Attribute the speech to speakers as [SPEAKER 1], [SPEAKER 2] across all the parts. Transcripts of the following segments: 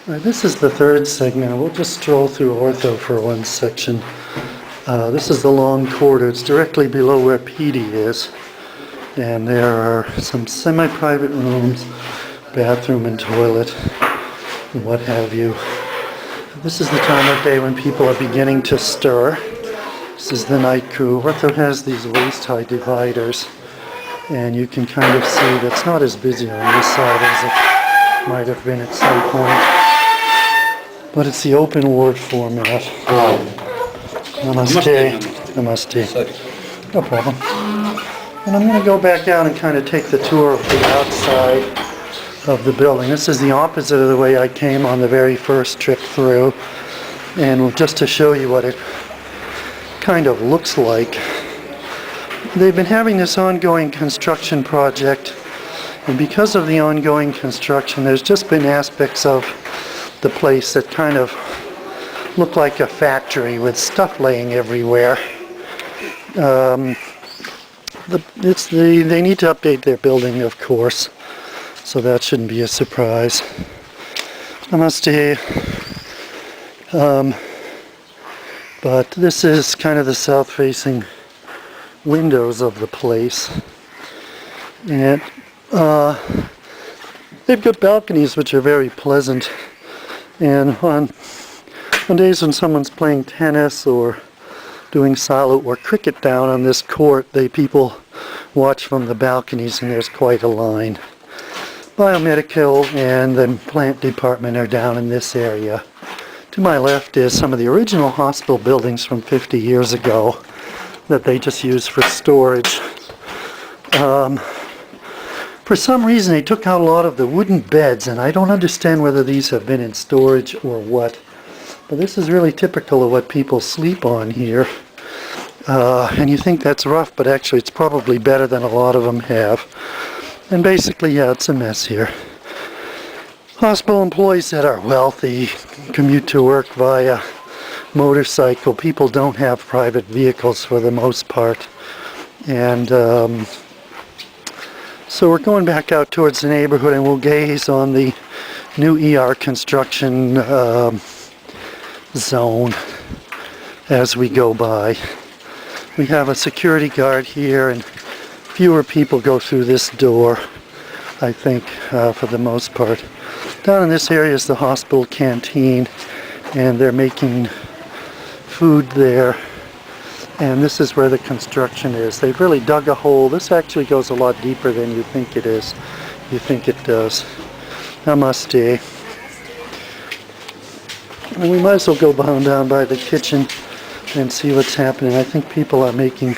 [SPEAKER 1] All right, this is the third segment. We'll just stroll through Ortho for one section. This is the long corridor. It's directly below where PD is. And there are some semi-private rooms, bathroom and toilet, and what have you. This is the time of day when people are beginning to stir. This is the night crew. Ortho has these waist-high dividers, and you can kind of see that's not as busy on this side as it might have been at some point. But it's the open ward format. Namaste. Namaste. No problem. And I'm going to go back out and kind of take the tour of the outside of the building. This is the opposite of the way I came on the very first trip through. And just to show you what it kind of looks like. They've been having this ongoing construction project. And because of the ongoing construction, there's just been aspects of the place that kind of look like a factory with stuff laying everywhere. They need to update their building, of course, so that shouldn't be a surprise. Namaste. But this is kind of the south-facing windows of the place, and they've got balconies which are very pleasant. And on days when someone's playing tennis or doing salu or cricket down on this court, people watch from the balconies, and there's quite a line. Biomedical and the plant department are down in this area. To my left is some of the original hospital buildings from 50 years ago that they just used for storage. For some reason they took out a lot of the wooden beds, and I don't understand whether these have been in storage or what. But this is really typical of what people sleep on here. And you think that's rough, but actually it's probably better than a lot of them have. And basically, yeah, it's a mess here. Hospital employees that are wealthy commute to work via motorcycle. People don't have private vehicles for the most part. And so we're going back out towards the neighborhood, and we'll gaze on the new ER construction zone as we go by. We have a security guard here, and fewer people go through this door, I think, for the most part. Down in this area is the hospital canteen, and they're making food there. And this is where the construction is. They've really dug a hole. This actually goes a lot deeper than you think it is. You think it does. Namaste. And we might as well go down by the kitchen and see what's happening. I think people are making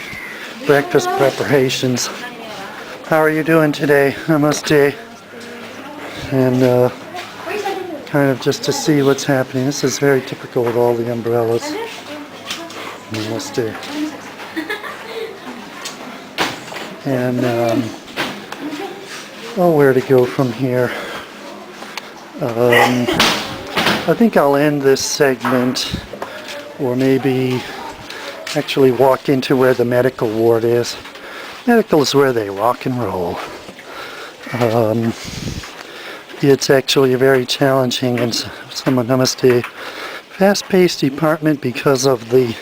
[SPEAKER 1] breakfast preparations. How are you doing today? Namaste. And kind of just to see what's happening. This is very typical with all the umbrellas. Namaste. And where to go from here? I think I'll end this segment, or maybe actually walk into where the medical ward is. Medical is where they rock and roll. It's actually a very challenging and namaste, fast-paced department because of the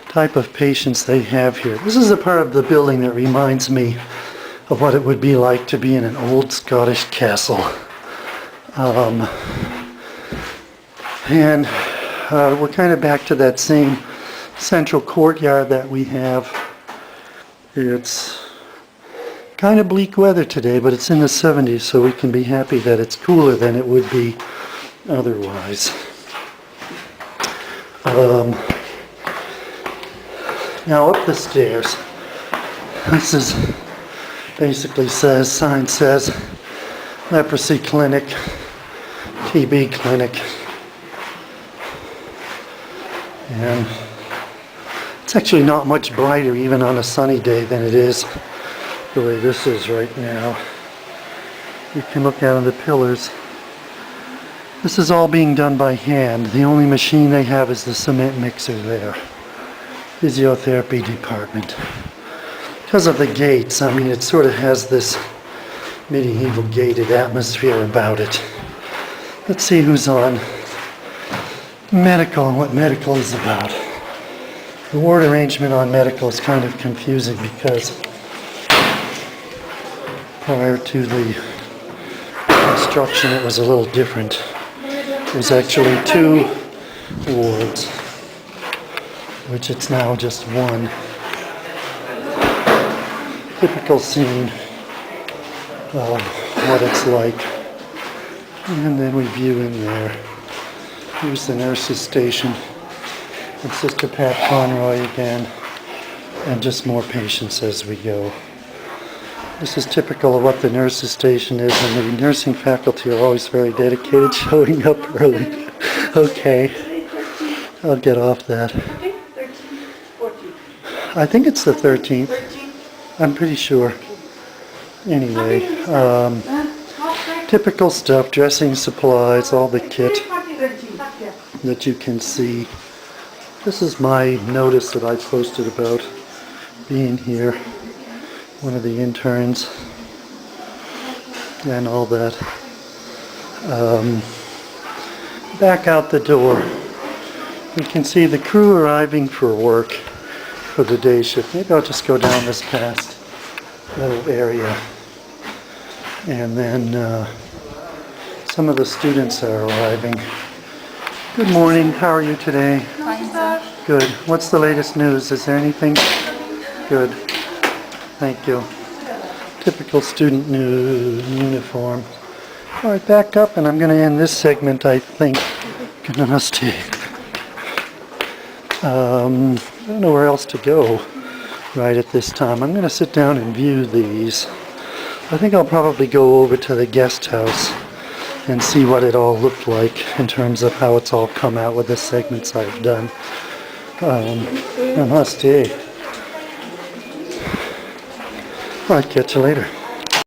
[SPEAKER 1] type of patients they have here. This is a part of the building that reminds me of what it would be like to be in an old Scottish castle. And we're kind of back to that same central courtyard that we have. It's kind of bleak weather today, but it's in the 70s, so we can be happy that it's cooler than it would be otherwise. Now up the stairs, this is basically sign says leprosy clinic, TB clinic, and it's actually not much brighter even on a sunny day than it is the way this is right now. You can look out on the pillars. This is all being done by hand. The only machine they have is the cement mixer there. Physiotherapy department. Because of the gates, I mean, it sort of has this medieval gated atmosphere about it. Let's see who's on medical and what medical is about. The ward arrangement on medical is kind of confusing because prior to the construction it was a little different. There's actually 2 wards, which it's now just 1. Typical scene of what it's like. And then we view in there. Here's the nurse's station. And Sister Pat Conroy again. And just more patients as we go. This is typical of what the nurse's station is, and the nursing faculty are always very dedicated, showing up early. Okay, I'll get off that. I think it's the 13th. I'm pretty sure. Anyway, typical stuff, dressing supplies, all the kit that you can see. This is my notice that I posted about being here. One of the interns and all that. Back out the door, we can see the crew arriving for work for the day shift. Maybe I'll just go down this past little area, and then some of the students are arriving. Good morning, how are you today?
[SPEAKER 2] Fine, sir.
[SPEAKER 1] Good. What's the latest news? Is there anything? Good. Thank you. Typical student uniform. All right, back up, and I'm going to end this segment, I think. Namaste. I don't know where else to go right at this time. I'm going to sit down and view these. I think I'll probably go over to the guest house and see what it all looked like in terms of how it's all come out with the segments I've done. Namaste. All right, catch you later.